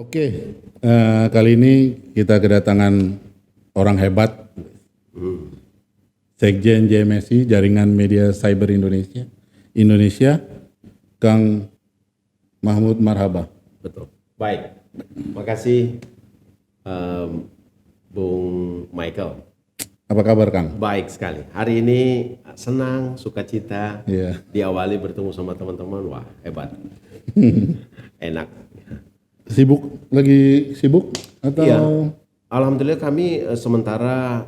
Oke, kali ini kita kedatangan orang hebat, Sekjen JMSI, Jaringan Media Cyber Indonesia, Kang Mahmud Marhaba. Betul. Baik, makasih Bung Michael. Apa kabar Kang? Baik sekali. Hari ini senang, sukacita, Iya. diawali bertemu sama teman-teman. Wah, hebat. Enak. Lagi sibuk atau? Iya. Alhamdulillah kami sementara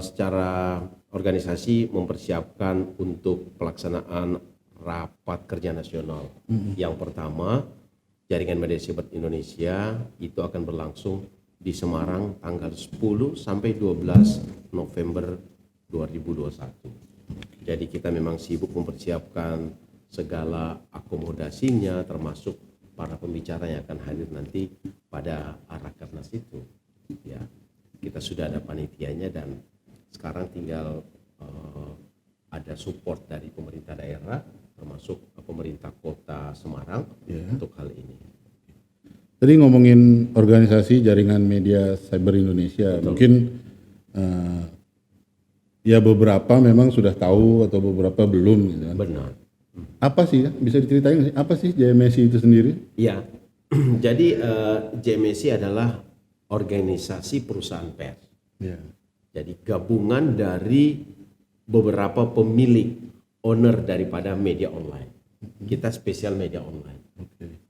secara organisasi mempersiapkan untuk pelaksanaan rapat kerja nasional. Yang pertama, Jaringan Media Cyber Indonesia itu akan berlangsung di Semarang tanggal 10 sampai 12 November 2021. Jadi kita memang sibuk mempersiapkan segala akomodasinya, termasuk para pembicara yang akan hadir nanti pada Rakernas itu. Ya, kita sudah ada panitianya dan sekarang tinggal ada support dari pemerintah daerah, termasuk pemerintah kota Semarang untuk hal ini. Tadi ngomongin organisasi Jaringan Media Cyber Indonesia, mungkin ya beberapa memang sudah tahu atau beberapa belum, gitu kan? Benar. Apa sih ya? Bisa diceritain nggak sih? Apa sih JMSI itu sendiri? Ya, jadi JMSI adalah organisasi perusahaan pers. Ya. Jadi gabungan dari beberapa pemilik, owner daripada media online. Kita spesial media online.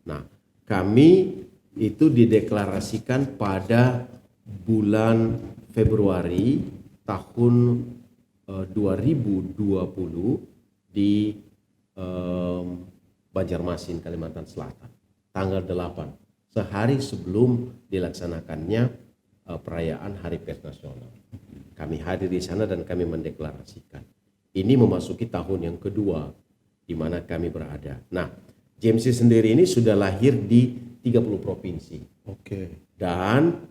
Nah, kami itu dideklarasikan pada bulan Februari tahun 2020 di Banjarmasin, Kalimantan Selatan, tanggal 8, sehari sebelum dilaksanakannya perayaan Hari Pers Nasional. Kami hadir di sana dan kami mendeklarasikan. Ini memasuki tahun yang kedua di mana kami berada. Nah, JMSI sendiri ini sudah lahir di 30 provinsi. Oke. Dan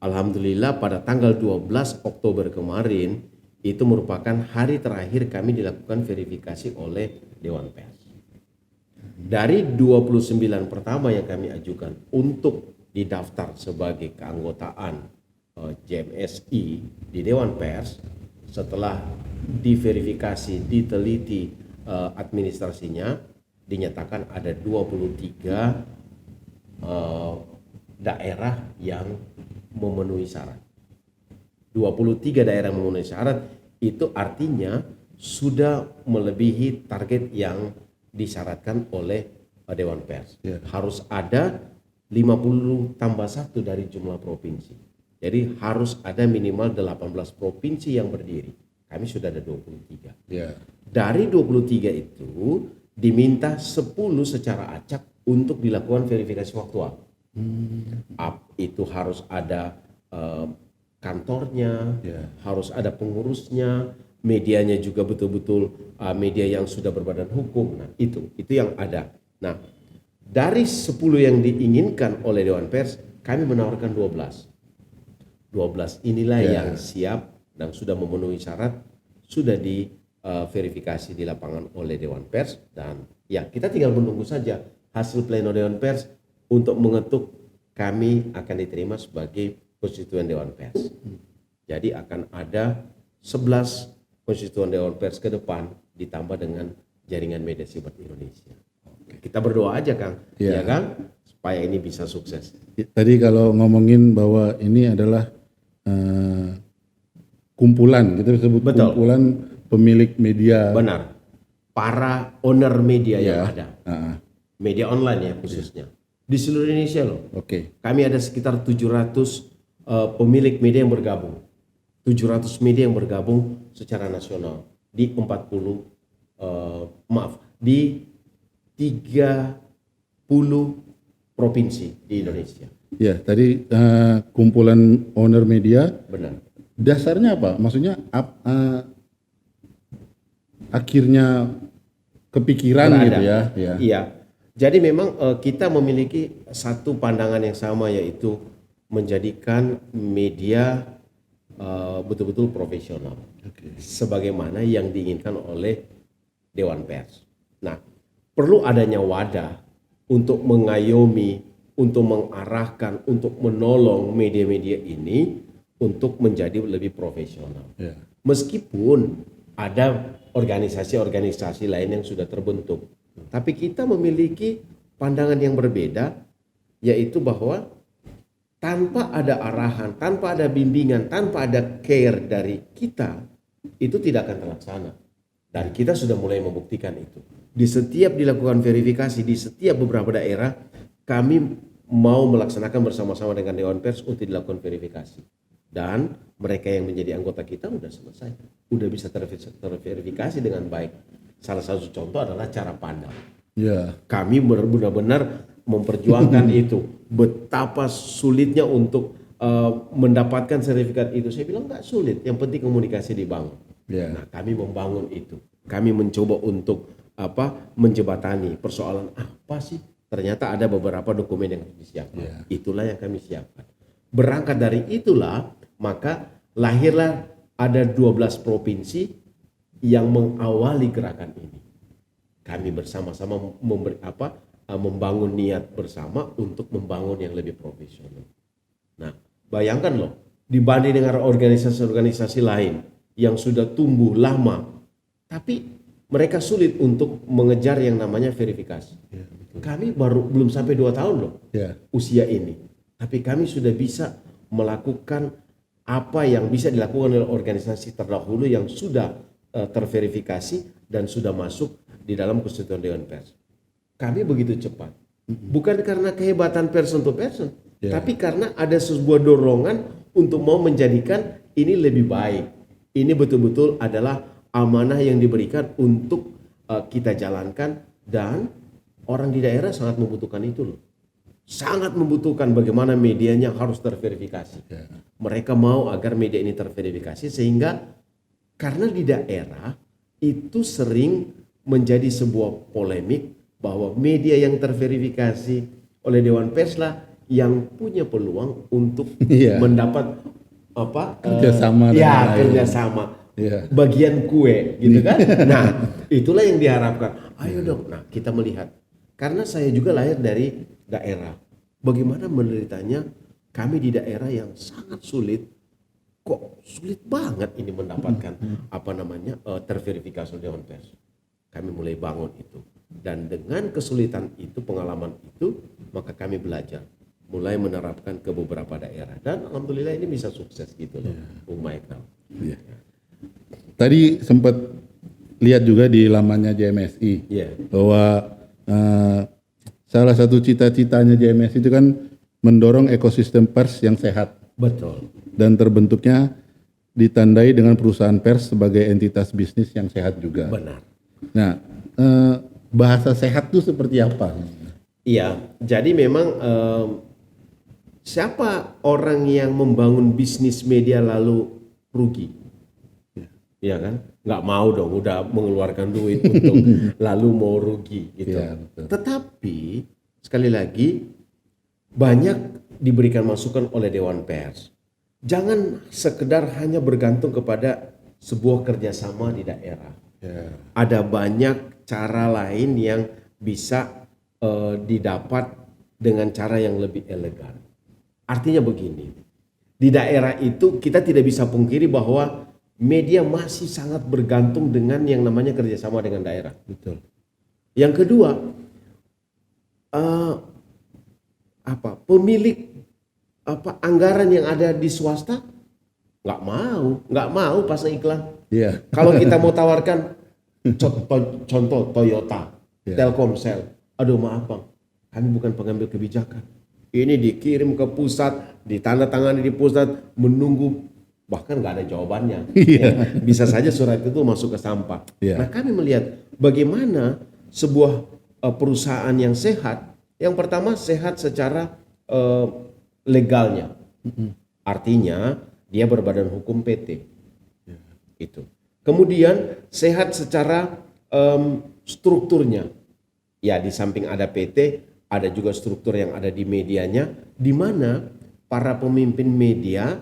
alhamdulillah pada tanggal 12 Oktober kemarin itu merupakan hari terakhir kami dilakukan verifikasi oleh Dewan Pers. Dari 29 pertama yang kami ajukan untuk didaftar sebagai keanggotaan JMSI di Dewan Pers, setelah diverifikasi, diteliti administrasinya, dinyatakan ada 23 daerah yang memenuhi syarat. 23 daerah yang memenuhi syarat itu artinya sudah melebihi target yang disyaratkan oleh Dewan Pers. Harus ada 50 tambah 1 dari jumlah provinsi. Jadi harus ada minimal 18 provinsi yang berdiri. Kami sudah ada 23. Dari 23 itu diminta 10 secara acak untuk dilakukan verifikasi faktual. Itu harus ada kantornya, harus ada pengurusnya, medianya juga betul-betul media yang sudah berbadan hukum. Nah, itu yang ada. Nah, dari 10 yang diinginkan oleh Dewan Pers, kami menawarkan 12. 12 inilah yang siap dan sudah memenuhi syarat, sudah diverifikasi di lapangan oleh Dewan Pers, dan ya kita tinggal menunggu saja hasil pleno Dewan Pers untuk mengetuk kami akan diterima sebagai konstituen Dewan Pers. Jadi akan ada 11 konstituen Dewan Pers ke depan ditambah dengan Jaringan Media Cyber Indonesia. Kita berdoa aja Kang, ya kan, supaya ini bisa sukses. Tadi kalau ngomongin bahwa ini adalah kumpulan, kita sebut kumpulan pemilik media. Benar, para owner media yang ada, media online ya khususnya, di seluruh Indonesia loh. Kami ada sekitar 700 pemilik media yang bergabung, 700 media yang bergabung secara nasional di 30 provinsi di Indonesia. Ya, tadi kumpulan owner media. Benar. Dasarnya apa? Maksudnya akhirnya kepikiran gitu ya? Iya. Jadi memang kita memiliki satu pandangan yang sama, yaitu menjadikan media betul-betul profesional, sebagaimana yang diinginkan oleh Dewan Pers. Nah, perlu adanya wadah untuk mengayomi untuk mengarahkan, untuk menolong media-media ini untuk menjadi lebih profesional. Ya. Meskipun ada organisasi-organisasi lain yang sudah terbentuk, tapi kita memiliki pandangan yang berbeda, yaitu bahwa tanpa ada arahan, tanpa ada bimbingan, tanpa ada care dari kita, itu tidak akan terlaksana. Dan kita sudah mulai membuktikan itu. Di setiap dilakukan verifikasi, di setiap beberapa daerah, kami mau melaksanakan bersama-sama dengan Dewan Pers untuk dilakukan verifikasi. Dan mereka yang menjadi anggota kita sudah selesai. Sudah bisa terverifikasi dengan baik. Salah satu contoh adalah cara pandang. Ya. Kami benar-benar memperjuangkan itu. Betapa sulitnya untuk mendapatkan sertifikat itu. Saya bilang nggak sulit, yang penting komunikasi dibangun. Ya. Nah, kami membangun itu. Kami mencoba untuk menjembatani persoalan apa sih? Ternyata ada beberapa dokumen yang kami siapkan. Ya. Itulah yang kami siapkan. Berangkat dari itulah, maka lahirlah ada 12 provinsi yang mengawali gerakan ini. Kami bersama-sama membangun niat bersama untuk membangun yang lebih profesional. Nah, bayangkan loh, dibanding dengan organisasi-organisasi lain yang sudah tumbuh lama, tapi mereka sulit untuk mengejar yang namanya verifikasi. Ya, kami belum sampai 2 tahun loh Ya. usia ini, tapi kami sudah bisa melakukan apa yang bisa dilakukan oleh organisasi terdahulu yang sudah terverifikasi dan sudah masuk di dalam konstituen Dewan Pers. Kami begitu cepat, bukan karena kehebatan person to person, tapi karena ada sebuah dorongan untuk mau menjadikan ini lebih baik. Ini betul-betul adalah amanah yang diberikan untuk kita jalankan, dan orang di daerah sangat membutuhkan itu loh. Sangat membutuhkan bagaimana medianya harus terverifikasi. Mereka mau agar media ini terverifikasi, sehingga karena di daerah itu sering menjadi sebuah polemik bahwa media yang terverifikasi oleh Dewan Pers lah yang punya peluang untuk mendapat kerjasama. Kerjasama. Bagian kue gitu kan. Nah, itulah yang diharapkan. Ayo dong. Nah, kita melihat, karena saya juga lahir dari daerah. Bagaimana menderitanya kami di daerah yang sangat sulit. Kok sulit banget ini mendapatkan terverifikasi Dewan Pers. Kami mulai bangun itu. Dan dengan kesulitan itu, pengalaman itu, maka kami belajar. Mulai menerapkan ke beberapa daerah. Dan alhamdulillah ini bisa sukses gitu loh. Bung Michael. Ya. Tadi sempat lihat juga di lamannya JMSI bahwa salah satu cita-citanya JMSI itu kan mendorong ekosistem pers yang sehat. Betul. Dan terbentuknya ditandai dengan perusahaan pers sebagai entitas bisnis yang sehat juga. Benar. Nah, bahasa sehat itu seperti apa? Iya, jadi memang siapa orang yang membangun bisnis media lalu rugi? Iya kan? Nggak mau dong, udah mengeluarkan duit untuk lalu mau rugi gitu. Ya, betul. Tetapi sekali lagi banyak diberikan masukan oleh Dewan Pers. Jangan sekedar hanya bergantung kepada sebuah kerjasama di daerah. Ada banyak cara lain yang bisa didapat dengan cara yang lebih elegan. Artinya begini, di daerah itu kita tidak bisa pungkiri bahwa media masih sangat bergantung dengan yang namanya kerjasama dengan daerah. Betul. Yang kedua, pemilik anggaran yang ada di swasta nggak mau pasang iklan. Iya. Kalau kita mau tawarkan contoh Toyota, Telkomsel, aduh maaf bang, kami bukan pengambil kebijakan. Ini dikirim ke pusat, ditandatangani di pusat, menunggu, bahkan nggak ada jawabannya. Bisa saja surat itu masuk ke sampah. Nah, kami melihat bagaimana sebuah perusahaan yang sehat, yang pertama sehat secara legalnya, artinya dia berbadan hukum PT, itu. Kemudian sehat secara strukturnya, ya di samping ada PT, ada juga struktur yang ada di medianya, di mana para pemimpin media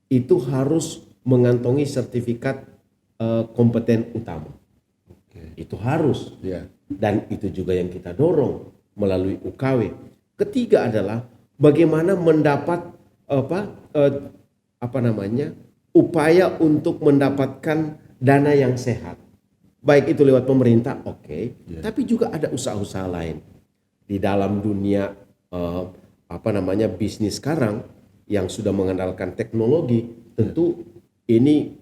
itu harus mengantongi sertifikat kompeten utama. Itu harus, dan itu juga yang kita dorong melalui UKW. Ketiga adalah bagaimana mendapat upaya untuk mendapatkan dana yang sehat. Baik itu lewat pemerintah, tapi juga ada usaha-usaha lain di dalam dunia bisnis sekarang yang sudah mengandalkan teknologi. Tentu ini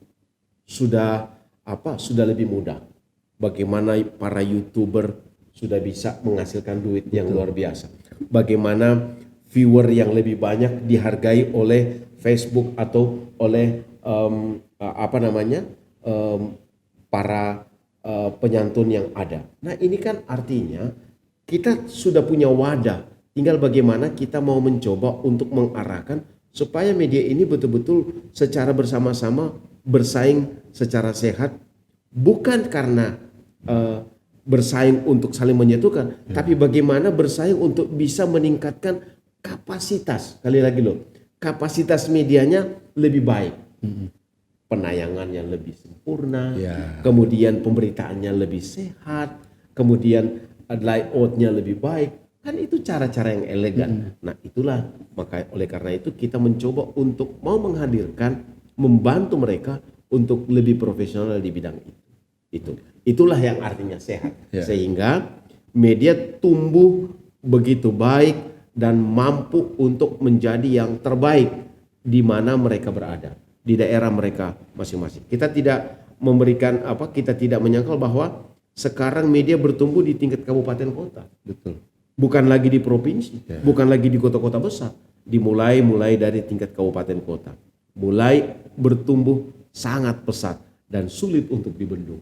sudah lebih mudah. Bagaimana para YouTuber sudah bisa menghasilkan duit yang luar biasa. Bagaimana viewer yang lebih banyak dihargai oleh Facebook atau oleh para penyantun yang ada. Nah, ini kan artinya kita sudah punya wadah. Tinggal bagaimana kita mau mencoba untuk mengarahkan supaya media ini betul-betul secara bersama-sama bersaing secara sehat, bukan karena bersaing untuk saling menyatukan, tapi bagaimana bersaing untuk bisa meningkatkan kapasitas. Kali lagi loh, kapasitas medianya lebih baik, penayangannya lebih sempurna, kemudian pemberitaannya lebih sehat, kemudian layoutnya lebih baik. Kan itu cara-cara yang elegan. Nah, itulah oleh karena itu kita mencoba untuk mau menghadirkan, membantu mereka untuk lebih profesional di bidang itu. Itulah yang artinya sehat. Sehingga media tumbuh begitu baik dan mampu untuk menjadi yang terbaik di mana mereka berada, di daerah mereka masing-masing. Kita tidak memberikan kita tidak menyangkal bahwa sekarang media bertumbuh di tingkat kabupaten kota. Betul. Bukan lagi di provinsi, bukan lagi di kota-kota besar. Mulai dari tingkat kabupaten kota. Mulai bertumbuh sangat pesat dan sulit untuk dibendung.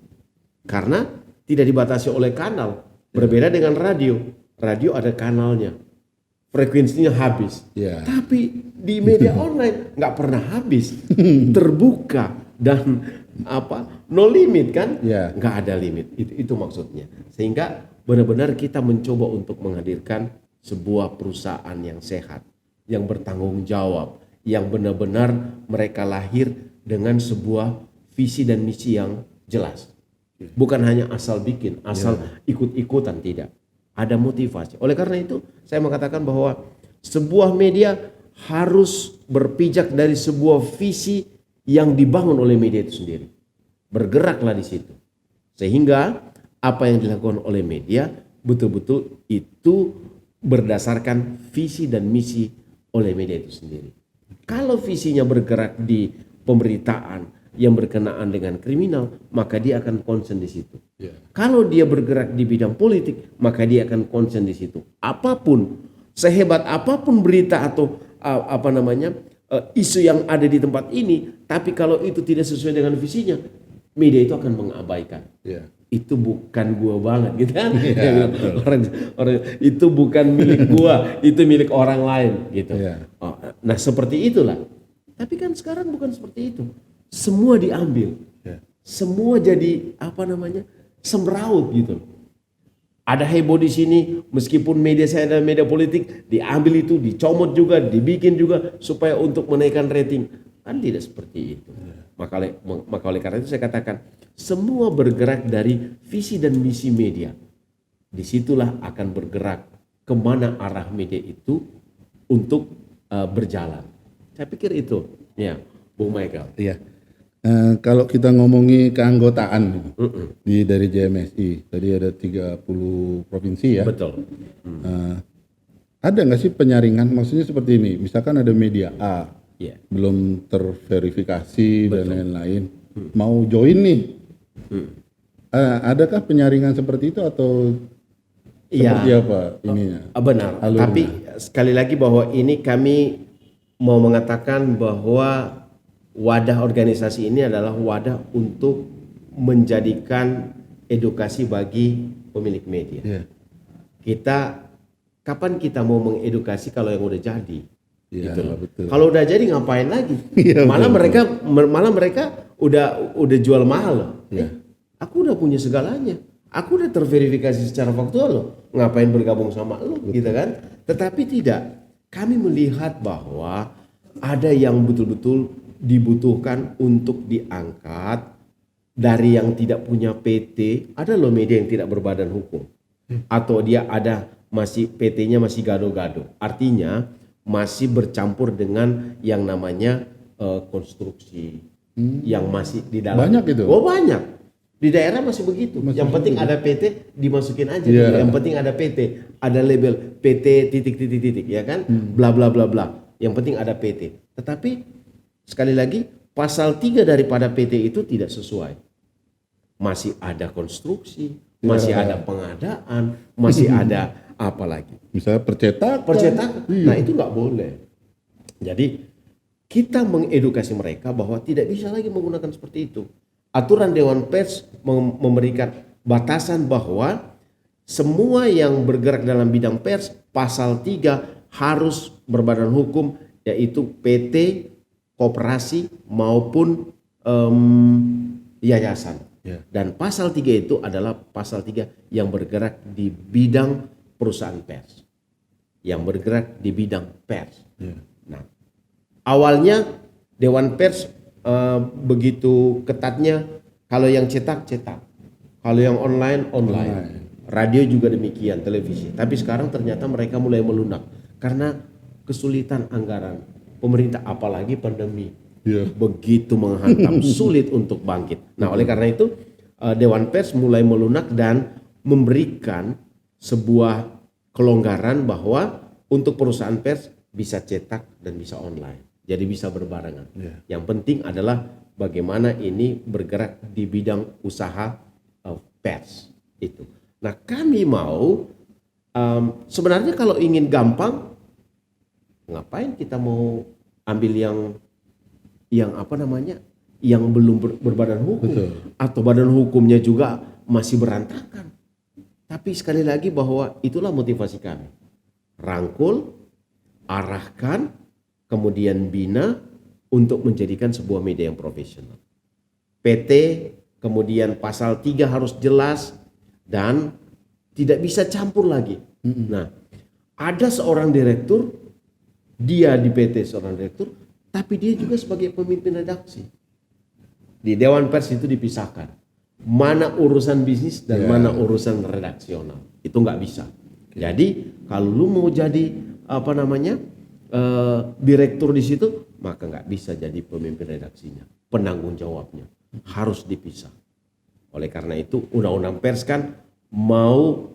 Karena tidak dibatasi oleh kanal. Berbeda dengan radio. Radio ada kanalnya. Frekuensinya habis. Tapi di media online nggak pernah habis. Terbuka dan no limit kan? Nggak ada limit. Itu maksudnya. Sehingga benar-benar kita mencoba untuk menghadirkan sebuah perusahaan yang sehat, yang bertanggung jawab, yang benar-benar mereka lahir dengan sebuah visi dan misi yang jelas. Bukan hanya asal bikin, asal ikut-ikutan, tidak. Ada motivasi. Oleh karena itu, saya mengatakan bahwa sebuah media harus berpijak dari sebuah visi yang dibangun oleh media itu sendiri. Bergeraklah di situ. Sehingga apa yang dilakukan oleh media betul-betul itu berdasarkan visi dan misi oleh media itu sendiri. Kalau visinya bergerak di pemberitaan yang berkenaan dengan kriminal, maka dia akan konsen di situ. Kalau dia bergerak di bidang politik, maka dia akan konsen di situ. Apapun, sehebat apapun berita atau isu yang ada di tempat ini, tapi kalau itu tidak sesuai dengan visinya, media itu akan mengabaikan. Itu bukan gua banget gitu kan. Orang itu bukan milik gua, itu milik orang lain gitu. Nah, seperti itulah. Tapi kan sekarang bukan seperti itu. Semua diambil. Semua jadi semraut gitu. Ada heboh di sini, meskipun media saya adalah media politik, diambil itu, dicomot juga, dibikin juga supaya untuk menaikkan rating. Kan tidak seperti itu. Maka oleh karena itu saya katakan, semua bergerak dari visi dan misi media. Disitulah akan bergerak kemana arah media itu untuk berjalan. Saya pikir itu, ya, Bung Michael. Kalau kita ngomongi keanggotaan dari JMSI, tadi ada 30 provinsi ya. Betul. Ada nggak sih penyaringan? Maksudnya seperti ini, misalkan ada media A, belum terverifikasi dan lain-lain, mau join nih. Adakah penyaringan seperti itu atau seperti apa ininya? Benar. Alurnya? Tapi sekali lagi bahwa ini kami mau mengatakan bahwa wadah organisasi ini adalah wadah untuk menjadikan edukasi bagi pemilik media. Kapan kita mau mengedukasi kalau yang udah jadi? Gitu loh. Kalau udah jadi ngapain lagi? Malah mereka udah jual mahal loh. Aku udah punya segalanya. Aku udah terverifikasi secara faktual loh. Ngapain bergabung sama lo gitu kan? Tetapi tidak. Kami melihat bahwa ada yang betul-betul dibutuhkan untuk diangkat dari yang tidak punya PT. Ada loh media yang tidak berbadan hukum. Atau dia ada masih PT-nya masih gado-gado. Artinya masih bercampur dengan yang namanya konstruksi yang masih di dalam. Banyak itu? Oh banyak. Di daerah masih begitu. Masih yang penting begitu. ada PT dimasukin aja. Yeah. Yang penting ada PT, ada label PT titik ya kan? Bla bla bla bla. Yang penting ada PT. Tetapi sekali lagi pasal 3 daripada PT itu tidak sesuai. Masih ada konstruksi, masih ada pengadaan, masih ada apa lagi? Misalnya percetakan. Nah itu nggak boleh. Jadi kita mengedukasi mereka bahwa tidak bisa lagi menggunakan seperti itu. Aturan Dewan Pers memberikan batasan bahwa semua yang bergerak dalam bidang pers pasal 3 harus berbadan hukum, yaitu PT, koperasi maupun yayasan. Yeah. Dan pasal 3 itu adalah pasal 3 yang bergerak di bidang perusahaan pers. Yang bergerak di bidang pers. Yeah. Nah, awalnya Dewan Pers begitu ketatnya, kalau yang cetak, kalau yang online. Radio juga demikian, televisi. Tapi sekarang ternyata mereka mulai melunak karena kesulitan anggaran pemerintah, apalagi pandemi. Yeah. Begitu menghantam, sulit untuk bangkit. Nah, oleh karena itu Dewan Pers mulai melunak dan memberikan sebuah kelonggaran bahwa untuk perusahaan pers bisa cetak dan bisa online. Jadi bisa berbarengan. Yeah. Yang penting adalah bagaimana ini bergerak di bidang usaha pers itu. Nah, kami mau sebenarnya kalau ingin gampang, ngapain kita mau ambil yang apa namanya, yang belum berbadan hukum. Betul. Atau badan hukumnya juga masih berantakan. Tapi sekali lagi bahwa itulah motivasi kami. Rangkul, arahkan, kemudian bina untuk menjadikan sebuah media yang profesional. PT, kemudian pasal 3 harus jelas dan tidak bisa campur lagi. Nah, ada seorang direktur, dia di PT seorang direktur, tapi dia juga sebagai pemimpin redaksi. Di Dewan Pers itu dipisahkan. Mana urusan bisnis dan mana urusan redaksional. Itu nggak bisa. Jadi kalau lu mau jadi apa namanya direktur di situ, maka nggak bisa jadi pemimpin redaksinya. Penanggung jawabnya harus dipisah. Oleh karena itu Undang-Undang Pers kan mau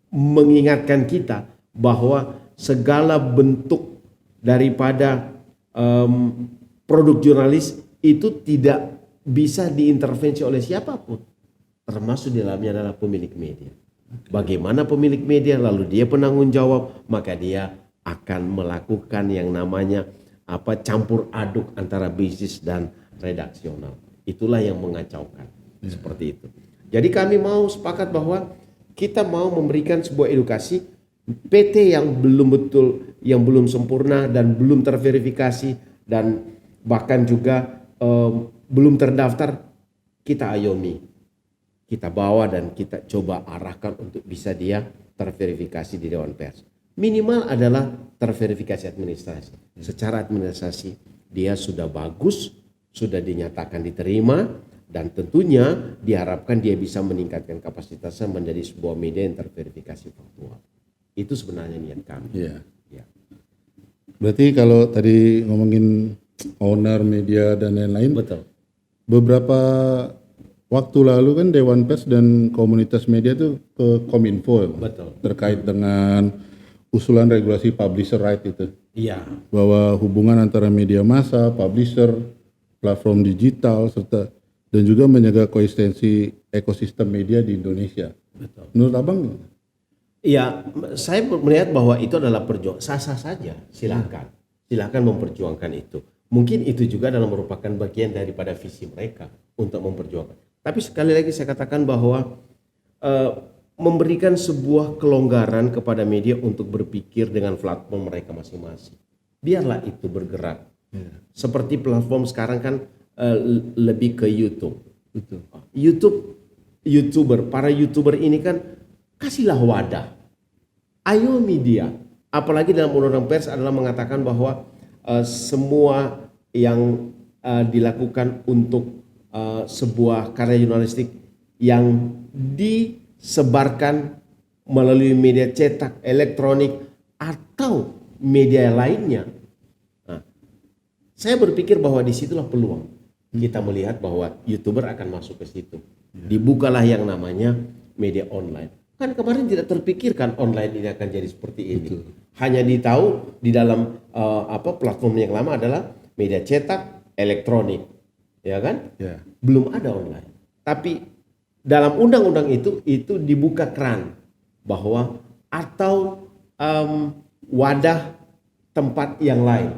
mengingatkan kita bahwa segala bentuk daripada produk jurnalis itu tidak bisa diintervensi oleh siapapun, termasuk di dalamnya adalah pemilik media. Bagaimana pemilik media lalu dia penanggung jawab, maka dia akan melakukan yang namanya campur aduk antara bisnis dan redaksional. Itulah yang mengacaukan. Seperti itu. Jadi kami mau sepakat bahwa kita mau memberikan sebuah edukasi PT yang belum betul, yang belum sempurna dan belum terverifikasi dan bahkan juga belum terdaftar, kita ayomi, kita bawa dan kita coba arahkan untuk bisa dia terverifikasi di Dewan Pers. Minimal adalah terverifikasi administrasi. Secara administrasi dia sudah bagus, sudah dinyatakan diterima, dan tentunya diharapkan dia bisa meningkatkan kapasitasnya menjadi sebuah media yang terverifikasi faktual. Itu sebenarnya niat kami. Iya. Ya. Berarti kalau tadi ngomongin owner media dan lain-lain, Betul. beberapa waktu lalu kan Dewan Pers dan komunitas media tuh ke Kominfo. Betul. Terkait dengan usulan regulasi publisher right itu. Iya. Bahwa hubungan antara media massa, publisher, platform digital, serta dan juga menjaga koeksistensi ekosistem media di Indonesia. Betul. Menurut Abang? Iya, saya melihat bahwa itu adalah perjuangan, sah-sah saja, silakan. Silakan memperjuangkan itu. Mungkin itu juga adalah merupakan bagian daripada visi mereka untuk memperjuangkan. Tapi sekali lagi saya katakan bahwa memberikan sebuah kelonggaran kepada media untuk berpikir dengan platform mereka masing-masing. Biarlah itu bergerak. Seperti platform sekarang kan lebih ke YouTube. Betul. Para YouTuber ini kan kasihlah wadah. Ayo media. Apalagi dalam Undang-Undang Pers adalah mengatakan bahwa semua yang dilakukan untuk sebuah karya jurnalistik yang disebarkan melalui media cetak, elektronik, atau media lainnya. Nah, saya berpikir bahwa disitulah peluang. Kita melihat bahwa YouTuber akan masuk ke situ. Dibukalah yang namanya media online. Kan kemarin tidak terpikirkan online ini akan jadi seperti ini. Betul. Hanya ditahu di dalam platform yang lama adalah media cetak, elektronik, ya kan? Yeah. Belum ada online. Tapi dalam undang-undang itu dibuka keran bahwa atau wadah tempat yang lain.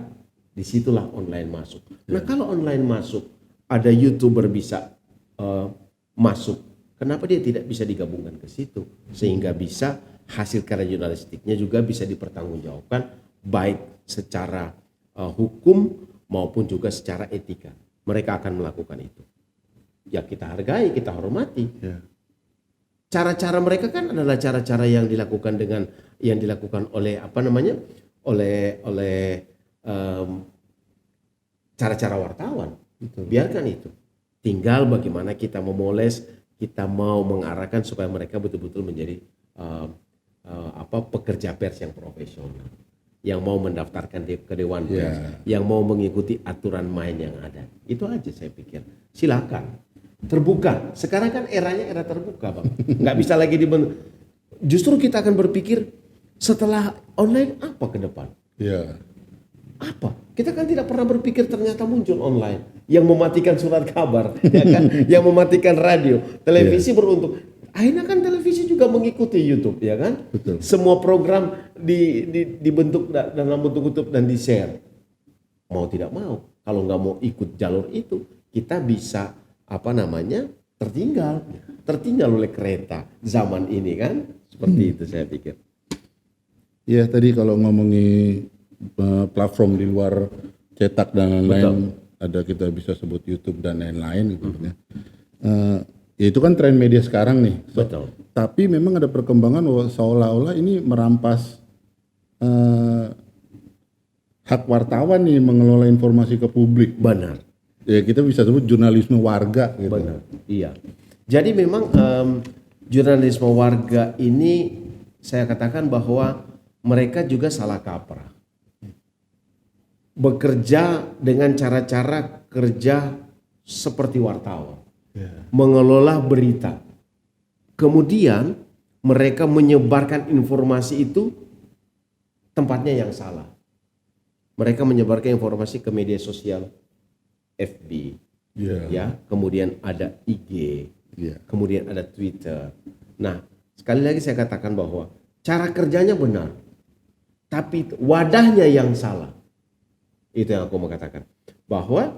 Disitulah online masuk. Yeah. Nah kalau online masuk, ada YouTuber bisa masuk. Kenapa dia tidak bisa digabungkan ke situ? Sehingga bisa hasil karya jurnalistiknya juga bisa dipertanggungjawabkan baik secara hukum maupun juga secara etika. Mereka akan melakukan itu. Ya kita hargai, kita hormati. Cara-cara mereka kan adalah cara-cara yang dilakukan oleh cara-cara wartawan. Biarkan itu. Tinggal bagaimana kita memoles, kita mau mengarahkan supaya mereka betul-betul menjadi pekerja pers yang profesional, yang mau mendaftarkan ke Dewan Pers, yang mau mengikuti aturan main yang ada. Itu aja saya pikir. Silakan, terbuka. Sekarang kan eranya era terbuka, Bang. Nggak bisa lagi justru kita akan berpikir setelah online apa ke depan? Apa? Kita kan tidak pernah berpikir ternyata muncul online yang mematikan surat kabar, ya kan? Yang mematikan radio, televisi beruntung. Akhirnya kan televisi juga mengikuti YouTube, ya kan? Betul. Semua program dibentuk dalam bentuk YouTube dan di-share. Mau tidak mau, kalau nggak mau ikut jalur itu, kita bisa tertinggal oleh kereta zaman ini kan? Seperti itu saya pikir. Ya tadi kalau ngomongin platform di luar cetak dan lain-lain, ada kita bisa sebut YouTube dan lain-lain gitu ya. Ya itu kan tren media sekarang nih. Betul. Tapi memang ada perkembangan bahwa seolah-olah ini merampas hak wartawan nih mengelola informasi ke publik. Benar. Ya kita bisa sebut jurnalisme warga gitu. Benar. Iya. Jadi memang jurnalisme warga ini saya katakan bahwa mereka juga salah kaprah. Bekerja dengan cara-cara kerja seperti wartawan, mengelola berita. Kemudian mereka menyebarkan informasi itu tempatnya yang salah. Mereka menyebarkan informasi ke media sosial, FB, ya, kemudian ada IG, kemudian ada Twitter. Nah, sekali lagi saya katakan bahwa cara kerjanya benar, tapi wadahnya yang salah. Itu yang aku mau katakan. Bahwa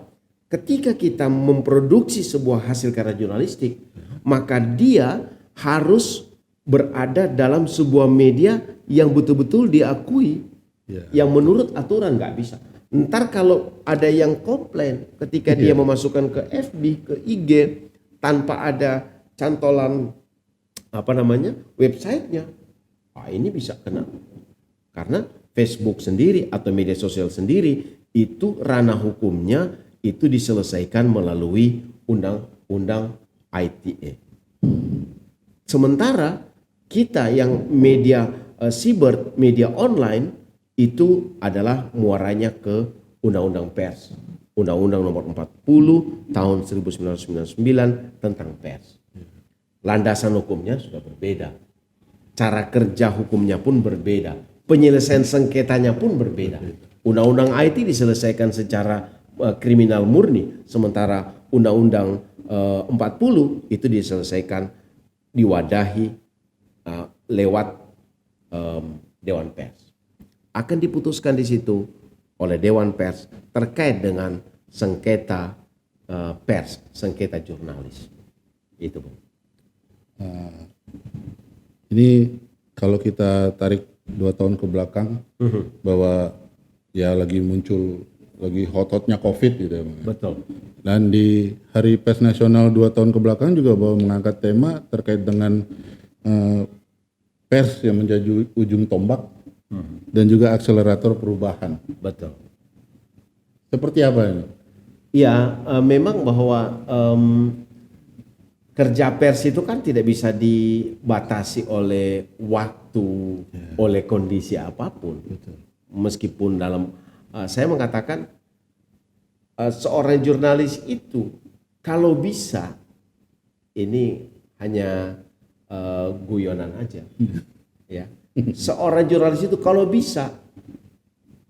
ketika kita memproduksi sebuah hasil karya jurnalistik, maka dia harus berada dalam sebuah media yang betul-betul diakui, yang menurut aturan. Nggak bisa. Ntar kalau ada yang komplain ketika dia memasukkan ke FB, ke IG, tanpa ada cantolan websitenya, ini bisa kena. Karena Facebook sendiri atau media sosial sendiri itu ranah hukumnya itu diselesaikan melalui undang-undang ITE. Sementara kita yang media siber, media online itu adalah muaranya ke undang-undang pers. Undang-undang nomor 40 tahun 1999 tentang pers. Landasan hukumnya sudah berbeda. Cara kerja hukumnya pun berbeda. Penyelesaian sengketanya pun berbeda. Undang-undang IT diselesaikan secara kriminal murni, sementara Undang-Undang 40 itu diselesaikan diwadahi lewat Dewan Pers. Akan diputuskan di situ oleh Dewan Pers terkait dengan sengketa pers, sengketa jurnalis. Itu, Bung. Ini kalau kita tarik 2 tahun ke belakang, bahwa ya lagi muncul, lagi hot-hotnya COVID gitu ya. Betul. Dan di Hari Pers Nasional 2 tahun ke belakang juga bahwa mengangkat tema terkait dengan pers yang menjadi ujung tombak dan juga akselerator perubahan. Betul. Seperti apa ini? Ya, memang bahwa kerja pers itu kan tidak bisa dibatasi oleh waktu, oleh kondisi apapun. Betul. Meskipun dalam, saya mengatakan seorang jurnalis itu kalau bisa, ini hanya guyonan aja, ya. Seorang jurnalis itu kalau bisa,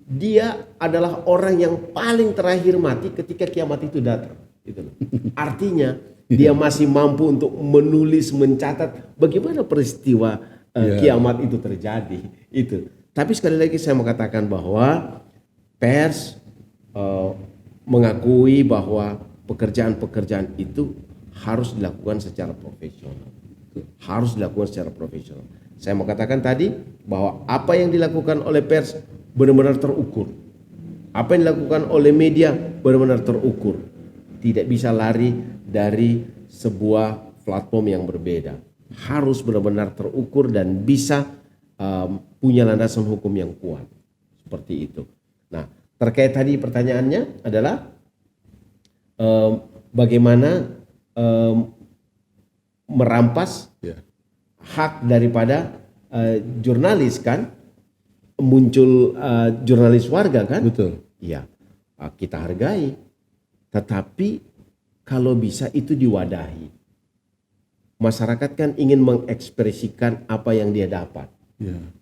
dia adalah orang yang paling terakhir mati ketika kiamat itu datang. Gitu. Artinya dia masih mampu untuk menulis, mencatat bagaimana peristiwa kiamat itu terjadi. Itu. Tapi sekali lagi saya mau katakan bahwa pers mengakui bahwa pekerjaan-pekerjaan itu harus dilakukan secara profesional. Harus dilakukan secara profesional. Saya mau katakan tadi bahwa apa yang dilakukan oleh pers benar-benar terukur. Apa yang dilakukan oleh media benar-benar terukur. Tidak bisa lari dari sebuah platform yang berbeda. Harus benar-benar terukur dan bisa punya landasan hukum yang kuat. Seperti itu. Nah, terkait tadi pertanyaannya adalah bagaimana merampas hak daripada jurnalis kan, muncul jurnalis warga kan. Betul. Iya, kita hargai, tetapi kalau bisa itu diwadahi. Masyarakat kan ingin mengekspresikan apa yang dia dapat,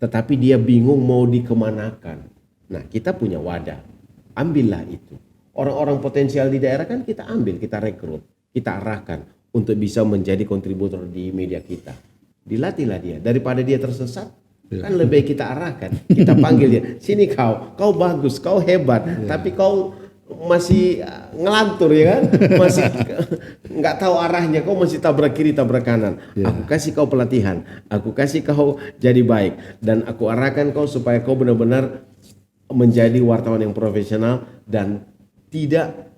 tetapi dia bingung mau dikemanakan. Nah, kita punya wadah, ambillah itu. Orang-orang potensial di daerah kan kita ambil, kita rekrut, kita arahkan untuk bisa menjadi kontributor di media kita. Dilatihlah dia, daripada dia tersesat, kan lebih kita arahkan, kita panggil dia, sini kau bagus, kau hebat, tapi kau masih ngelantur ya kan, masih nggak tahu arahnya, kau masih tabrak kiri tabrak kanan. Aku kasih kau pelatihan, aku kasih kau jadi baik, dan aku arahkan kau supaya kau benar-benar menjadi wartawan yang profesional dan tidak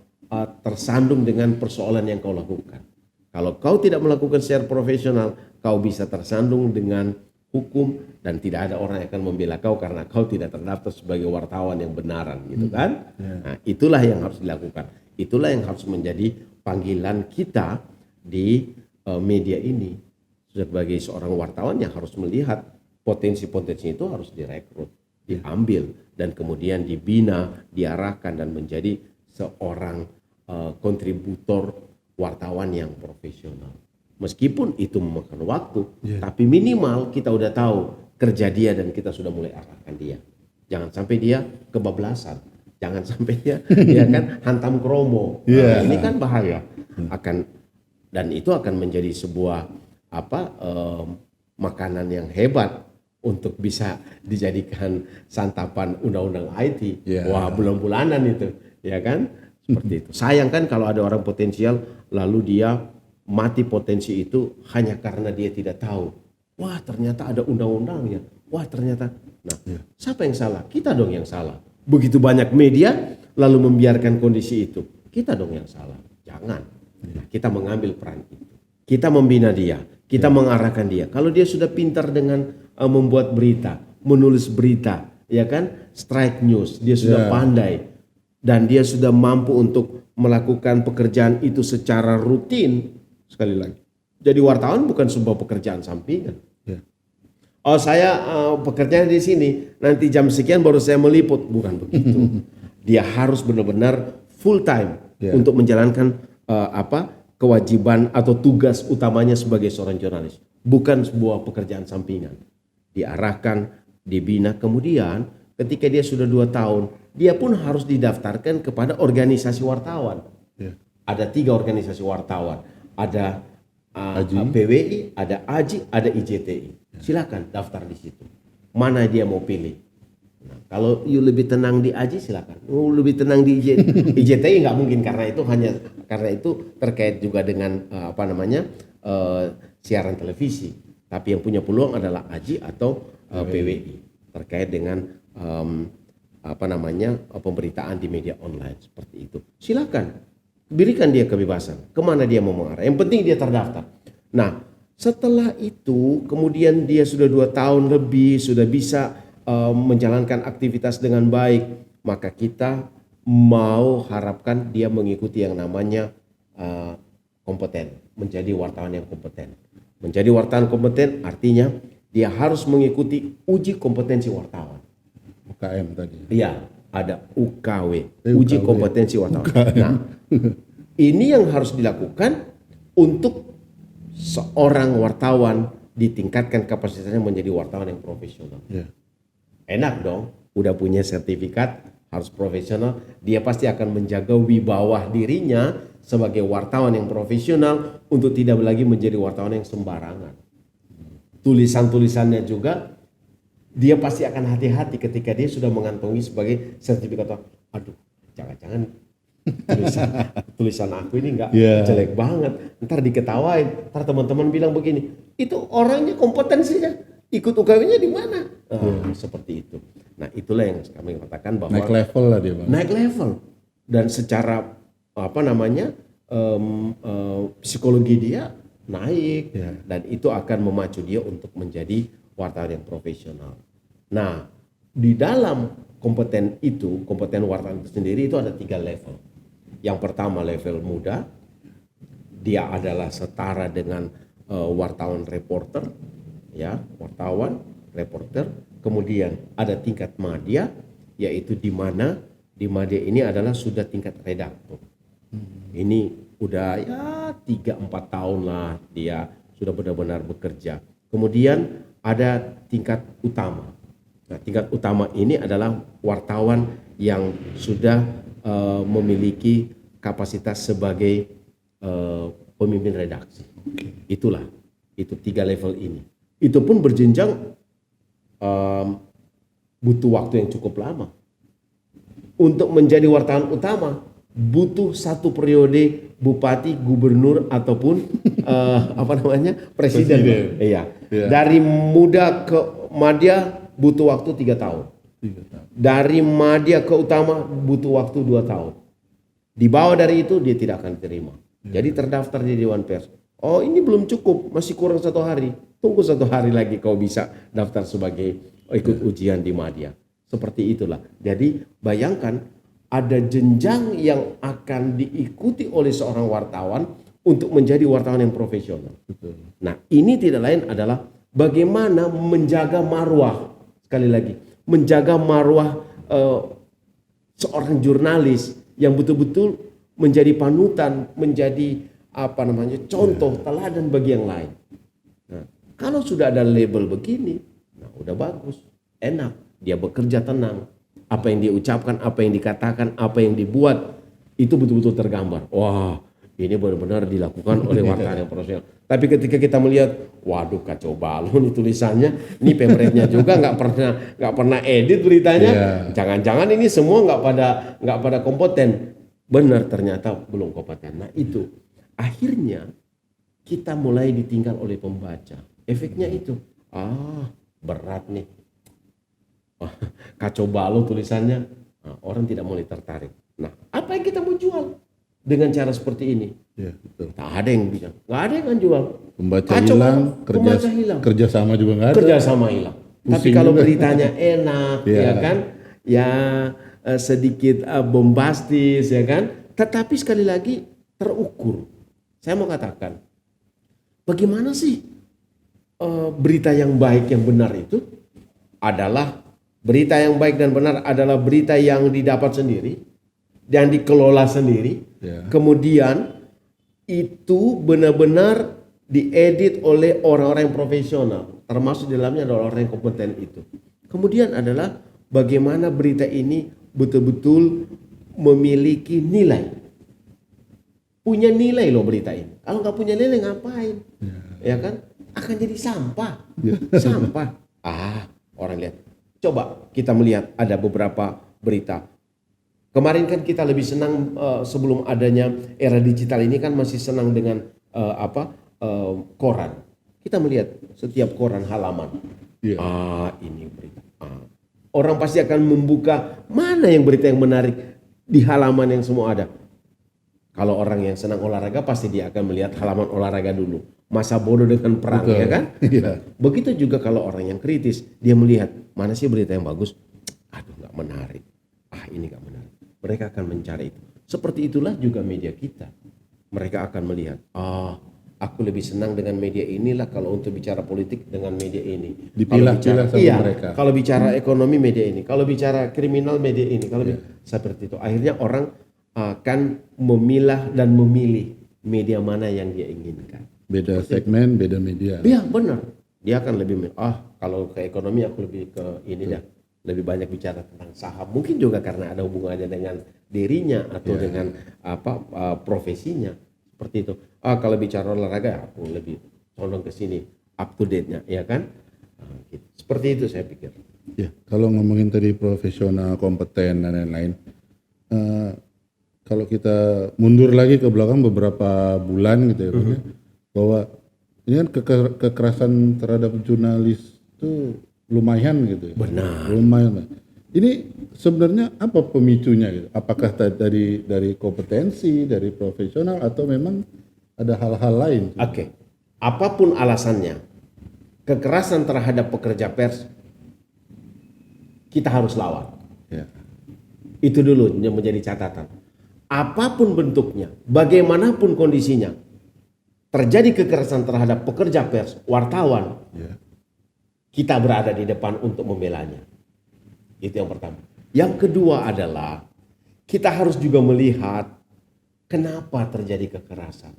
tersandung dengan persoalan yang kau lakukan. Kalau kau tidak melakukan secara profesional, kau bisa tersandung dengan hukum dan tidak ada orang yang akan membela kau karena kau tidak terdaftar sebagai wartawan yang benaran, gitu kan? Nah, itulah yang harus dilakukan. Itulah yang harus menjadi panggilan kita di media ini. Sebagai seorang wartawan yang harus melihat potensi-potensi itu harus direkrut, diambil dan kemudian dibina, diarahkan dan menjadi seorang kontributor wartawan yang profesional. Meskipun itu memakan waktu, tapi minimal kita udah tahu kerja dia dan kita sudah mulai arahkan dia. Jangan sampai dia kebablasan, jangan sampai dia ya kan hantam kromo. Nah, ini kan bahaya. Dan itu akan menjadi sebuah makanan yang hebat untuk bisa dijadikan santapan undang-undang IT. Wah, bulan-bulanan itu, ya kan? Seperti itu. Sayang kan kalau ada orang potensial lalu dia mati potensi itu hanya karena dia tidak tahu. Wah, ternyata ada undang-undangnya. Wah, ternyata. Nah, siapa yang salah? Kita dong yang salah. Begitu banyak media lalu membiarkan kondisi itu. Kita dong yang salah. Jangan. Nah, kita mengambil peran itu. Kita membina dia. Kita mengarahkan dia. Kalau dia sudah pintar dengan membuat berita, menulis berita, ya kan? Strike news. Dia sudah pandai. Dan dia sudah mampu untuk melakukan pekerjaan itu secara rutin. Sekali lagi, jadi wartawan bukan sebuah pekerjaan sampingan. Oh, saya pekerjaan di sini, nanti jam sekian baru saya meliput. Bukan begitu. Dia harus benar-benar full time untuk menjalankan kewajiban atau tugas utamanya sebagai seorang jurnalis. Bukan sebuah pekerjaan sampingan. Diarahkan, dibina, kemudian ketika dia sudah 2 tahun, dia pun harus didaftarkan kepada organisasi wartawan. Ada 3 organisasi wartawan. Ada PWI, ada AJI, ada IJTI. Silakan daftar di situ. Mana dia mau pilih? Nah, kalau you lebih tenang di AJI silakan. Lebih tenang di IJTI nggak mungkin karena itu terkait juga dengan siaran televisi. Tapi yang punya peluang adalah AJI atau PWI terkait dengan pemberitaan di media online seperti itu. Silakan. Berikan dia kebebasan, kemana dia mau mengarah. Yang penting dia terdaftar. Nah, setelah itu kemudian dia sudah 2 tahun lebih, sudah bisa menjalankan aktivitas dengan baik. Maka kita mau harapkan dia mengikuti yang namanya kompeten. menjadi wartawan yang kompeten. Menjadi wartawan kompeten artinya dia harus mengikuti uji kompetensi wartawan. UKM tadi. Iya, ada UKW, uji UKW. kompetensi wartawan. Nah, ini yang harus dilakukan untuk seorang wartawan ditingkatkan kapasitasnya menjadi wartawan yang profesional. Ya. Enak dong, udah punya sertifikat, harus profesional, dia pasti akan menjaga wibawa dirinya sebagai wartawan yang profesional untuk tidak lagi menjadi wartawan yang sembarangan. Tulisan-tulisannya juga dia pasti akan hati-hati ketika dia sudah mengantongi sebagai sertifikat. Aduh, jangan-jangan tulisan aku ini enggak jelek banget. Ntar diketawain, ntar teman-teman bilang begini, itu orangnya kompetensinya, ikut UKW-nya di mana? Seperti itu. Nah, itulah yang kami katakan bahwa Naik level lah dia, Bang. naik level dan secara psikologi dia naik dan itu akan memacu dia untuk menjadi wartawan yang profesional. Nah, di dalam kompeten wartawan itu sendiri itu ada 3 level. Yang pertama level muda, dia adalah setara dengan wartawan reporter, ya, wartawan reporter. Kemudian ada tingkat madya, yaitu di mana di madya ini adalah sudah tingkat redaktor. Ini udah ya 3-4 tahun lah dia sudah benar-benar bekerja. Kemudian ada tingkat utama. Nah, tingkat utama ini adalah wartawan yang sudah memiliki kapasitas sebagai pemimpin redaksi. Itulah, itu 3 level ini. Itu pun berjenjang butuh waktu yang cukup lama. Untuk menjadi wartawan utama butuh 1 periode bupati, gubernur ataupun presiden. Iya. Dari muda ke madya butuh waktu 3 tahun. Dari madya ke utama butuh waktu 2 tahun. Di bawah dari itu dia tidak akan diterima. Jadi terdaftar di Dewan Pers. Oh, ini belum cukup, masih kurang 1 hari. Tunggu 1 hari lagi kau bisa daftar sebagai ikut ujian di madya. Seperti itulah. Jadi bayangkan ada jenjang yang akan diikuti oleh seorang wartawan untuk menjadi wartawan yang profesional. Betul. Nah, ini tidak lain adalah bagaimana menjaga marwah. Sekali lagi, menjaga marwah seorang jurnalis yang betul-betul menjadi panutan, menjadi contoh teladan bagi yang lain. Nah, kalau sudah ada label begini, nah udah bagus, enak, dia bekerja tenang. Apa yang dia ucapkan, apa yang dikatakan, apa yang dibuat, itu betul-betul tergambar. Wah, ini benar-benar dilakukan oleh wartawan yang profesional. Tapi ketika kita melihat, waduh kacau balau nih tulisannya, ini pemretnya juga nggak pernah edit beritanya. Jangan-jangan ini semua nggak pada kompeten. Benar, ternyata belum kompeten. Nah itu akhirnya kita mulai ditinggal oleh pembaca. Efeknya itu, berat nih. Kacau balau tulisannya, orang tidak mulai tertarik. Nah, apa yang kita mau jual dengan cara seperti ini? Ya, betul. Tak ada yang bisa, nggak ada yang kan jual. Pembaca Kacau hilang, pembaca hilang, kerjasama juga nggak ada. kerjasama hilang. Tapi kalau beritanya enak, ya kan, ya sedikit bombastis, ya kan. Tetapi sekali lagi terukur. Saya mau katakan, bagaimana sih berita yang baik yang benar itu adalah berita yang baik dan benar adalah berita yang didapat sendiri, yang dikelola sendiri, kemudian itu benar-benar diedit oleh orang-orang yang profesional, termasuk di dalamnya adalah orang yang kompeten itu. Kemudian adalah bagaimana berita ini betul-betul memiliki nilai. Punya nilai loh berita ini. Kalau nggak punya nilai ngapain? Ya kan? Akan jadi sampah. Sampah. Orang lihat. Coba kita melihat ada beberapa berita. Kemarin kan kita lebih senang sebelum adanya era digital ini kan masih senang dengan koran. Kita melihat setiap koran halaman. Ini berita. Orang pasti akan membuka mana yang berita yang menarik di halaman yang semua ada. Kalau orang yang senang olahraga pasti dia akan melihat halaman olahraga dulu. Masa bodoh dengan perang. Betul. Ya kan? Begitu juga kalau orang yang kritis, dia melihat mana sih berita yang bagus. Aduh gak menarik. Ini gak menarik. Mereka akan mencari itu. Seperti itulah juga media kita. Mereka akan melihat, aku lebih senang dengan media inilah, kalau untuk bicara politik dengan media ini. Dipilah-pilah sama iya, mereka. Kalau bicara ekonomi media ini, kalau bicara kriminal media ini, kalau seperti itu. Akhirnya orang akan memilah dan memilih media mana yang dia inginkan. Beda segmen, beda media. Iya benar. Dia akan lebih kalau ke ekonomi aku lebih ke ini dah. Lebih banyak bicara tentang saham. Mungkin juga karena ada hubungannya dengan dirinya atau dengan profesinya. Seperti itu. Kalau bicara olahraga aku lebih condong ke sini, up to date-nya, ya kan? Gitu. Seperti itu saya pikir. Ya, kalau ngomongin tadi profesional, kompeten dan lain-lain, kalau kita mundur lagi ke belakang beberapa bulan gitu ya, bahwa ini kan kekerasan terhadap jurnalis itu lumayan gitu ya. Benar. Lumayan. Ini sebenarnya apa pemicunya gitu? Apakah dari kompetensi, dari profesional, atau memang ada hal-hal lain? Oke. Apapun alasannya, kekerasan terhadap pekerja pers kita harus lawan. Ya. Itu dulu yang menjadi catatan. Apapun bentuknya, bagaimanapun kondisinya, terjadi kekerasan terhadap pekerja pers, wartawan, kita berada di depan untuk membelanya. Itu yang pertama. Yang kedua adalah kita harus juga melihat kenapa terjadi kekerasan.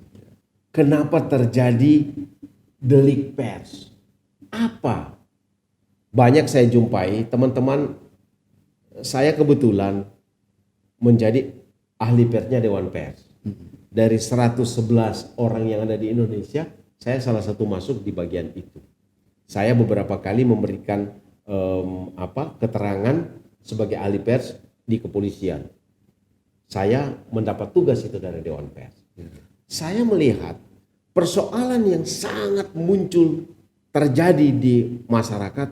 Kenapa terjadi delik pers. Apa? Banyak saya jumpai teman-teman, saya kebetulan menjadi ahli persnya Dewan Pers. Dari 111 orang yang ada di Indonesia, saya salah satu masuk di bagian itu. Saya beberapa kali memberikan keterangan sebagai ahli pers di kepolisian. Saya mendapat tugas itu dari Dewan Pers. Saya melihat persoalan yang sangat muncul terjadi di masyarakat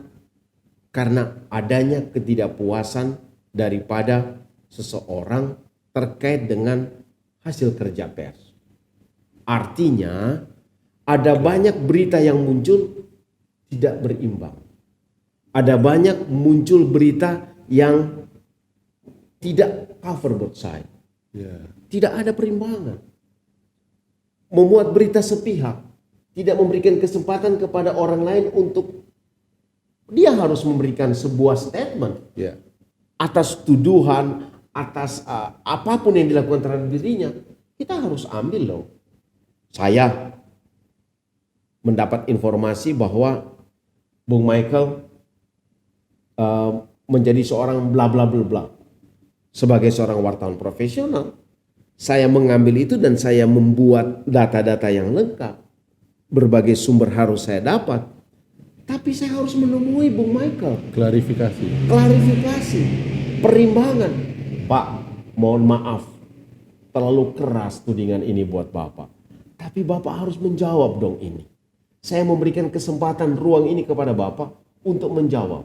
karena adanya ketidakpuasan daripada seseorang terkait dengan hasil kerja pers. Artinya ada banyak berita yang muncul tidak berimbang. Ada banyak muncul berita yang tidak cover both side. Tidak ada perimbangan. Membuat berita sepihak, tidak memberikan kesempatan kepada orang lain untuk dia harus memberikan sebuah statement atas tuduhan, atas apapun yang dilakukan terhadap dirinya. Kita harus ambil loh. Saya mendapat informasi bahwa Bung Michael menjadi seorang bla bla bla bla. Sebagai seorang wartawan profesional, saya mengambil itu dan saya membuat data-data yang lengkap. Berbagai sumber harus saya dapat. Tapi saya harus menemui Bung Michael. Klarifikasi. Perimbangan. Pak, mohon maaf. Terlalu keras tudingan ini buat Bapak. Tapi Bapak harus menjawab dong ini. Saya memberikan kesempatan ruang ini kepada Bapak untuk menjawab.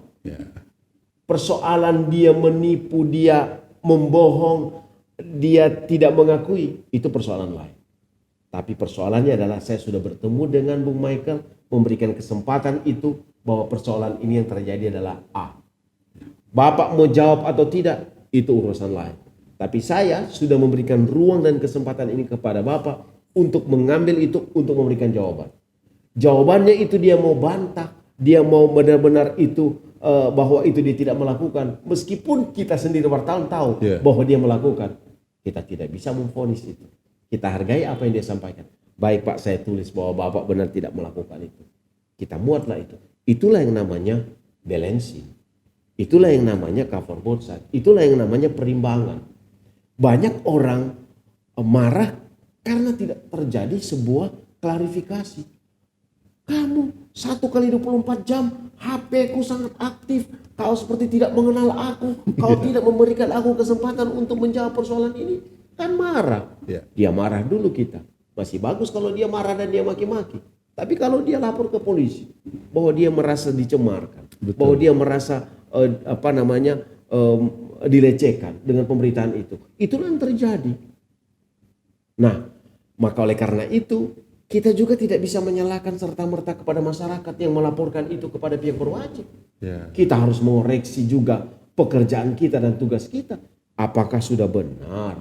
Persoalan dia menipu, dia membohong, dia tidak mengakui, itu persoalan lain. Tapi persoalannya adalah saya sudah bertemu dengan Bung Michael, memberikan kesempatan itu bahwa persoalan ini yang terjadi adalah A. Bapak mau jawab atau tidak, itu urusan lain. Tapi saya sudah memberikan ruang dan kesempatan ini kepada Bapak untuk mengambil itu, untuk memberikan jawaban. Jawabannya itu dia mau bantah, dia mau benar-benar itu bahwa itu dia tidak melakukan. Meskipun kita sendiri wartawan tahu bahwa dia melakukan, kita tidak bisa memvonis itu. Kita hargai apa yang dia sampaikan. Baik Pak, saya tulis bahwa Bapak benar tidak melakukan itu. Kita muatlah itu. Itulah yang namanya balancing. Itulah yang namanya cover both side. Itulah yang namanya perimbangan. Banyak orang marah karena tidak terjadi sebuah klarifikasi. Kamu 1x24 jam, HP ku sangat aktif. Kau seperti tidak mengenal aku. Kau tidak memberikan aku kesempatan untuk menjawab persoalan ini. Kan marah. Dia marah dulu kita. Masih bagus kalau dia marah dan dia maki-maki. Tapi kalau dia lapor ke polisi bahwa dia merasa dicemarkan, bahwa dia merasa dilecehkan dengan pemberitaan itu, itulah yang terjadi. Nah, maka oleh karena itu kita juga tidak bisa menyalahkan serta-merta kepada masyarakat yang melaporkan itu kepada pihak berwajib. Kita harus mengoreksi juga pekerjaan kita dan tugas kita. Apakah sudah benar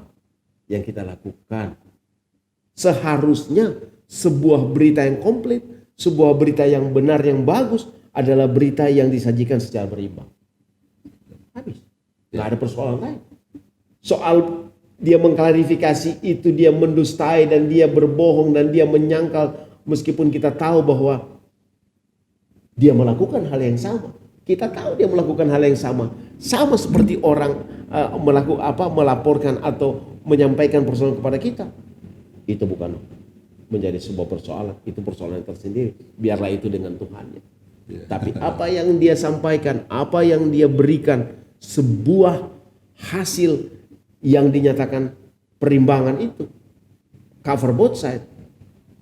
yang kita lakukan? Seharusnya Sebuah berita yang komplit, sebuah berita yang benar, yang bagus adalah berita yang disajikan secara berimbang. Habis. Nggak ada persoalan lain. Soal dia mengklarifikasi itu, dia mendustai dan dia berbohong dan dia menyangkal, meskipun kita tahu bahwa dia melakukan hal yang sama. Kita tahu dia melakukan hal yang sama. Sama seperti orang melaporkan atau menyampaikan persoalan kepada kita. Itu bukan menjadi sebuah persoalan. Itu persoalan tersendiri. Biarlah itu dengan Tuhannya. Tapi apa yang dia sampaikan, apa yang dia berikan, sebuah hasil yang dinyatakan perimbangan itu, cover both side,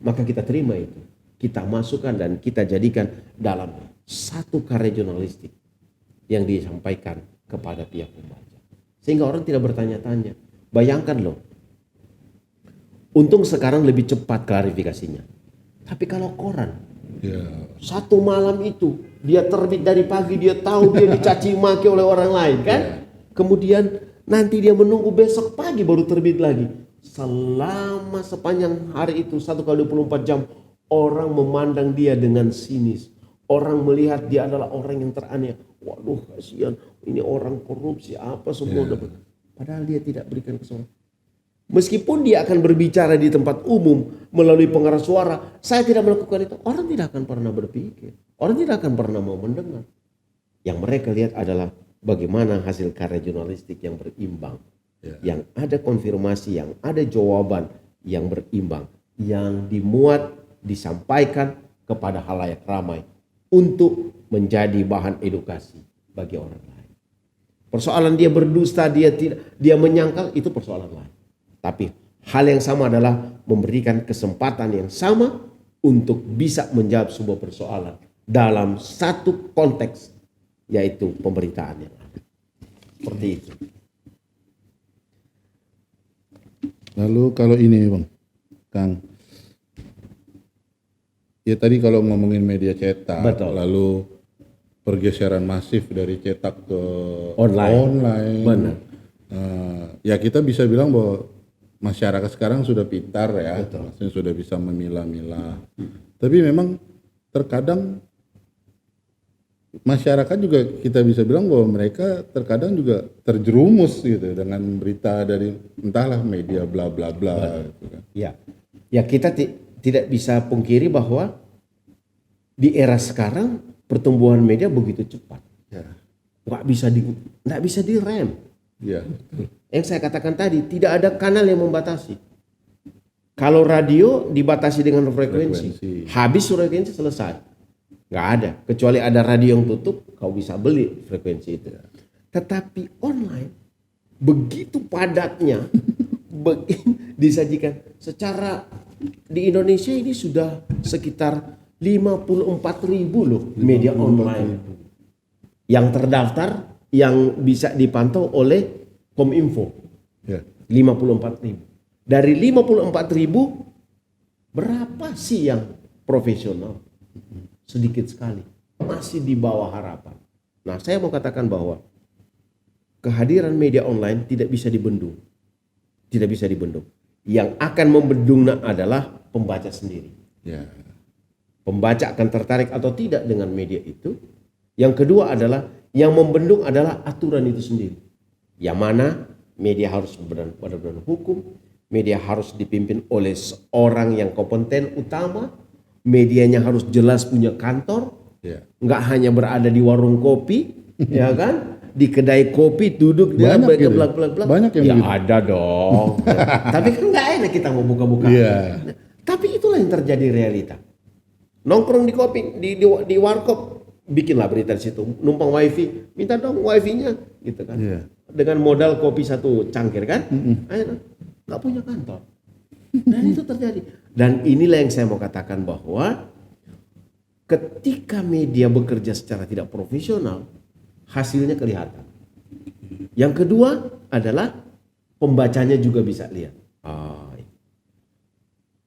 maka kita terima itu. Kita masukkan dan kita jadikan dalam satu karya jurnalistik yang disampaikan kepada pihak pembaca. Sehingga orang tidak bertanya-tanya. Bayangkan loh, untung sekarang lebih cepat klarifikasinya. Tapi kalau koran, satu malam itu dia terbit dari pagi, dia tahu dia dicaci maki oleh orang lain kan. Kemudian nanti dia menunggu besok pagi baru terbit lagi. Selama sepanjang hari itu 1x24 jam orang memandang dia dengan sinis. Orang melihat dia adalah orang yang teraniaya. Waduh kasihan, ini orang korupsi apa semua. Padahal dia tidak berikan kesempatan. Meskipun dia akan berbicara di tempat umum melalui pengeras suara, saya tidak melakukan itu. Orang tidak akan pernah berpikir. Orang tidak akan pernah mau mendengar. Yang mereka lihat adalah bagaimana hasil karya jurnalistik yang berimbang. Yang ada konfirmasi, yang ada jawaban yang berimbang. Yang dimuat, disampaikan kepada halayak ramai untuk menjadi bahan edukasi bagi orang lain. Persoalan dia berdusta, dia menyangkal, itu persoalan lain. Tapi hal yang sama adalah memberikan kesempatan yang sama untuk bisa menjawab sebuah persoalan dalam satu konteks, yaitu pemberitaan yang ada. Seperti itu. Lalu kalau ini Bang, Kang, ya tadi kalau ngomongin media cetak, betul, lalu pergeseran masif dari cetak ke online. Benar. Ya kita bisa bilang bahwa masyarakat sekarang sudah pintar ya, maksudnya sudah bisa memilah-milah. Tapi memang terkadang masyarakat juga kita bisa bilang bahwa mereka terkadang juga terjerumus gitu dengan berita dari entahlah media bla bla bla. Gitu kan. Ya kita tidak bisa pungkiri bahwa di era sekarang pertumbuhan media begitu cepat. Nggak bisa direm. Yang saya katakan tadi, tidak ada kanal yang membatasi. Kalau radio dibatasi dengan frekuensi. Habis frekuensi selesai. Nggak ada. Kecuali ada radio yang tutup, kau bisa beli frekuensi itu. Tetapi online, begitu padatnya, disajikan secara di Indonesia ini sudah sekitar 54.000 loh media online yang terdaftar, yang bisa dipantau oleh Kominfo. 54.000. Dari 54.000 berapa sih yang profesional? Sedikit sekali. Masih di bawah harapan. Nah, saya mau katakan bahwa kehadiran media online tidak bisa dibendung. Tidak bisa dibendung. Yang akan membendungnya adalah pembaca sendiri. Pembaca akan tertarik atau tidak dengan media itu. Yang kedua adalah yang membendung adalah aturan itu sendiri. Yang mana media harus benar-benar hukum, media harus dipimpin oleh seorang yang kompeten utama, medianya harus jelas punya kantor, nggak hanya berada di warung kopi, ya kan? Di kedai kopi duduk dia belak-belak. Banyak yang ya gitu. Ada dong. Tapi kan nggak enak kita mau buka-buka. Tapi itulah yang terjadi realita. Nongkrong di kopi, di warkop, bikinlah berita di situ. Numpang wifi, minta dong wifi-nya, gitu kan? Dengan modal kopi satu cangkir kan? Ayo, nggak punya kantor. Dan itu terjadi. Dan inilah yang saya mau katakan bahwa ketika media bekerja secara tidak profesional, hasilnya kelihatan. Yang kedua adalah pembacanya juga bisa lihat.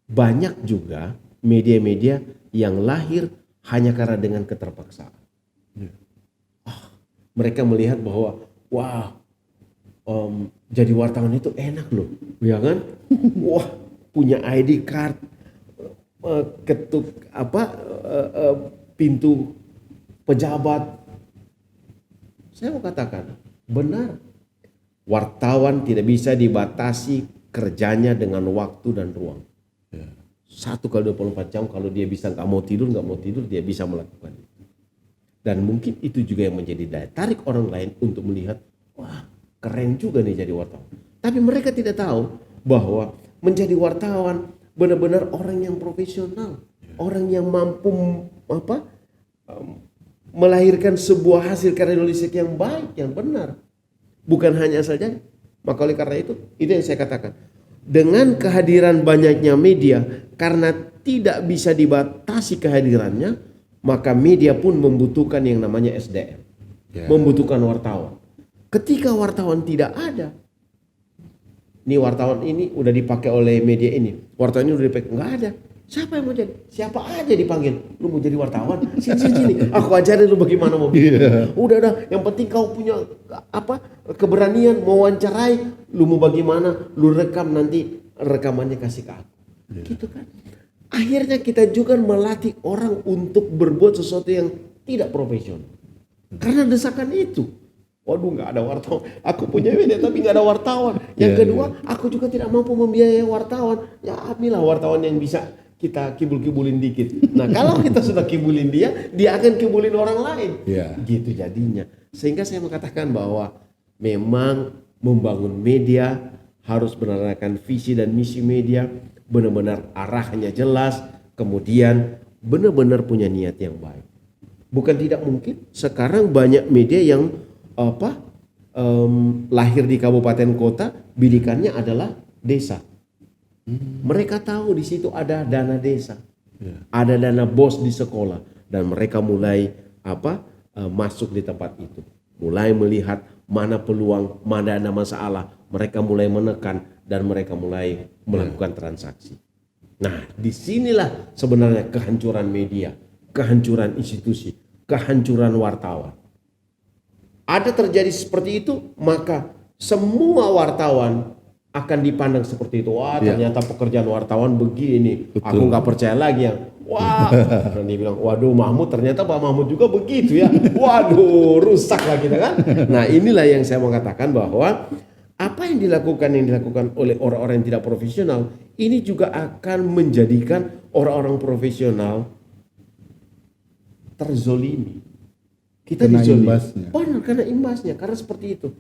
Banyak juga media-media yang lahir hanya karena dengan keterpaksaan. Mereka melihat bahwa jadi wartawan itu enak loh, ya kan? Wah, punya ID card, ketuk pintu pejabat. Saya mau katakan benar, wartawan tidak bisa dibatasi kerjanya dengan waktu dan ruang. 1x24 jam, kalau dia bisa nggak mau tidur dia bisa melakukan itu. Dan mungkin itu juga yang menjadi daya tarik orang lain untuk melihat, wah keren juga nih jadi wartawan. Tapi mereka tidak tahu bahwa menjadi wartawan benar-benar orang yang profesional, orang yang mampu melahirkan sebuah hasil karya jurnalistik yang baik, yang benar, bukan hanya saja. Maka oleh karena itu yang saya katakan, dengan kehadiran banyaknya media, karena tidak bisa dibatasi kehadirannya, maka media pun membutuhkan yang namanya SDM, membutuhkan wartawan. Ketika wartawan tidak ada, nih wartawan ini udah dipakai oleh media ini, wartawan ini udah dipakai, nggak ada. Siapa yang mau jadi? Siapa aja dipanggil. Lu mau jadi wartawan? Sini. Aku ajarin lu bagaimana mau bikin. Udah. Yang penting kau punya keberanian mau wawancarai. Lu mau bagaimana? Lu rekam, nanti rekamannya kasih ke aku. Gitu kan. Akhirnya kita juga melatih orang untuk berbuat sesuatu yang tidak profesional. Karena desakan itu. Waduh, nggak ada wartawan. Aku punya media tapi nggak ada wartawan. Yang kedua, aku juga tidak mampu membiayai wartawan. Ya ambillah wartawan yang bisa kita kibul-kibulin dikit. Nah kalau kita sudah kibulin dia akan kibulin orang lain. Gitu jadinya. Sehingga saya mengatakan bahwa memang membangun media harus berdasarkan visi dan misi media, benar-benar arahnya jelas, kemudian benar-benar punya niat yang baik. Bukan tidak mungkin sekarang banyak media yang lahir di kabupaten kota, bidikannya adalah desa. Mereka tahu di situ ada dana desa, ada dana BOS di sekolah, dan mereka mulai masuk di tempat itu, mulai melihat mana peluang, mana ada masalah, mereka mulai menekan dan mereka mulai melakukan transaksi. Nah, disinilah sebenarnya kehancuran media, kehancuran institusi, kehancuran wartawan. Ada terjadi seperti itu, maka semua wartawan akan dipandang seperti itu. Wah, ternyata pekerjaan wartawan begini. Betul. Aku nggak percaya lagi ya. Wah, dan dia bilang, waduh Mahmud, ternyata Pak Mahmud juga begitu ya. Waduh, rusak lah kita kan. Nah, inilah yang saya mau katakan bahwa apa yang dilakukan oleh orang-orang yang tidak profesional, ini juga akan menjadikan orang-orang profesional terzolimi. Kita dizolimi. Benar, karena imbasnya, karena seperti itu.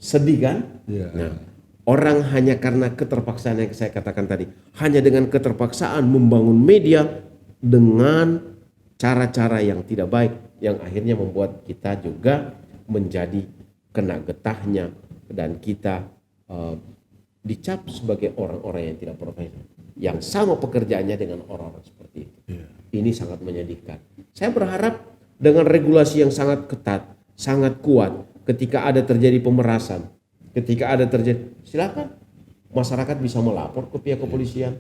Sedih kan? Nah, orang hanya karena keterpaksaan yang saya katakan tadi, hanya dengan keterpaksaan membangun media dengan cara-cara yang tidak baik, yang akhirnya membuat kita juga menjadi kena getahnya, dan kita dicap sebagai orang-orang yang tidak profesional, yang sama pekerjaannya dengan orang-orang seperti itu. Ini sangat menyedihkan. Saya berharap dengan regulasi yang sangat ketat, sangat kuat, ketika ada terjadi pemerasan, ketika ada terjadi, silakan masyarakat bisa melapor ke pihak kepolisian,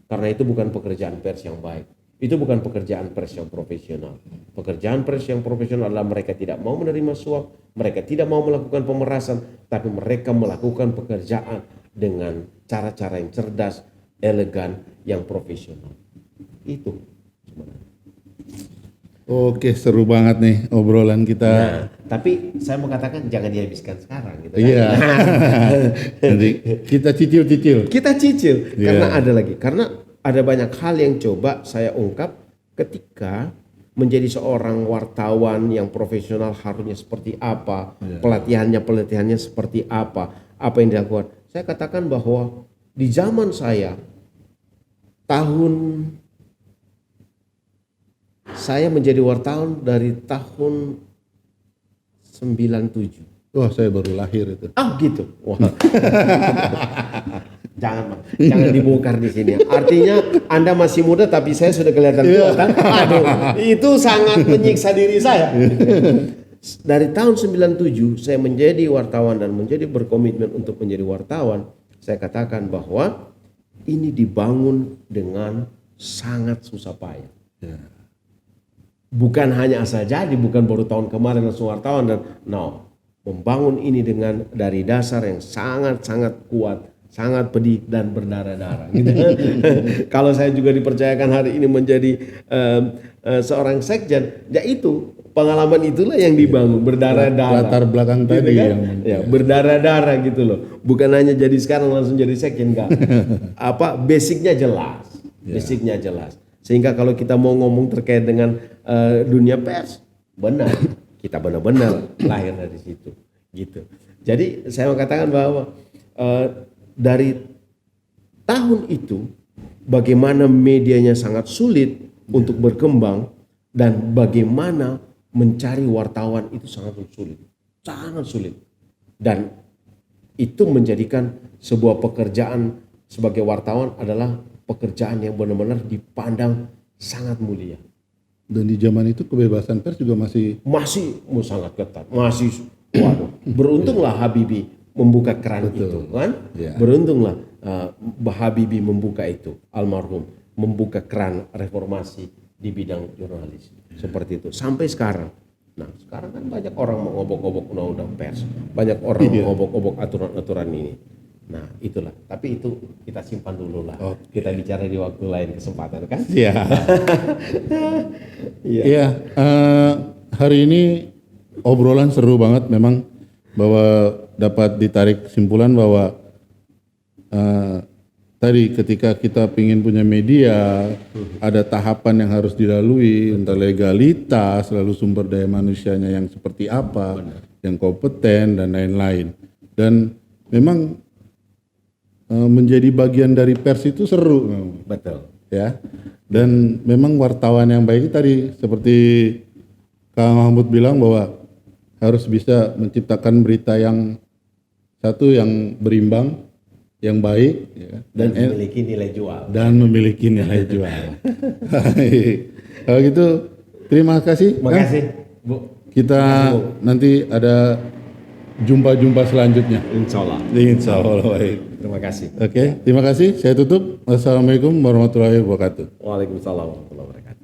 karena itu bukan pekerjaan pers yang baik, itu bukan pekerjaan pers yang profesional. Pekerjaan pers yang profesional adalah mereka tidak mau menerima suap, mereka tidak mau melakukan pemerasan, tapi mereka melakukan pekerjaan dengan cara-cara yang cerdas, elegan, yang profesional. Itu sebenarnya. Oke, seru banget nih obrolan kita. Nah, tapi saya mau katakan jangan dihabiskan sekarang gitu kan. Iya. Nanti kita cicil. Karena ada lagi. Karena ada banyak hal yang coba saya ungkap ketika menjadi seorang wartawan yang profesional harusnya seperti apa, pelatihannya seperti apa yang dilakukan. Saya katakan bahwa di zaman saya menjadi wartawan dari tahun 97. Wah, saya baru lahir itu. Gitu. Wah. Jangan dibongkar di sini. Artinya Anda masih muda tapi saya sudah kelihatan tua kan? Aduh, itu sangat menyiksa diri saya. Dari tahun 97 saya menjadi wartawan dan menjadi berkomitmen untuk menjadi wartawan. Saya katakan bahwa ini dibangun dengan sangat susah payah. Bukan hanya asal jadi, bukan baru tahun kemarin langsung wartawan, dan membangun ini dari dasar yang sangat-sangat kuat, sangat pedih dan berdarah-darah. Gitu. Kalau saya juga dipercayakan hari ini menjadi seorang sekjen, ya itu pengalaman itulah yang dibangun berdarah-darah. Latar belakang gitu tadi kan? yang Ya, berdarah-darah gitu loh. Bukan hanya jadi sekarang langsung jadi sekjen, enggak. Basicnya jelas. Basicnya jelas. Sehingga kalau kita mau ngomong terkait dengan dunia pers, benar. Kita benar-benar lahir dari situ. Gitu. Jadi saya mau katakan bahwa dari tahun itu bagaimana medianya sangat sulit untuk berkembang dan bagaimana mencari wartawan itu sangat sulit dan itu menjadikan sebuah pekerjaan sebagai wartawan adalah pekerjaan yang benar-benar dipandang sangat mulia. Dan di zaman itu kebebasan pers juga masih sangat ketat, waduh, beruntunglah Habibie membuka keran itu kan, beruntunglah Habibie membuka itu, almarhum membuka keran reformasi di bidang jurnalis seperti itu sampai sekarang. Nah sekarang kan banyak orang mengobok-obok undang-undang pers, banyak orang mengobok-obok aturan-aturan ini. Nah itulah, tapi itu kita simpan dulu lah. Kita bicara di waktu lain kesempatan kan? Iya. Iya. Hari ini obrolan seru banget memang, bahwa dapat ditarik kesimpulan bahwa tadi ketika kita ingin punya media, ada tahapan yang harus dilalui, entah legalitas, lalu sumber daya manusianya yang seperti apa, yang kompeten dan lain-lain. Dan memang menjadi bagian dari pers itu seru. Betul. Ya. Dan memang wartawan yang baik tadi seperti Kang Mahmud bilang bahwa harus bisa menciptakan berita yang satu yang berimbang, yang baik, ya, dan memiliki nilai jual. Kalau gitu, terima kasih. Terima kasih, Bu. Kita nanti ada jumpa selanjutnya. Insya Allah. Baik. Terima kasih. Oke, terima kasih. Saya tutup. Wassalamualaikum warahmatullahi wabarakatuh. Waalaikumsalam warahmatullahi wabarakatuh.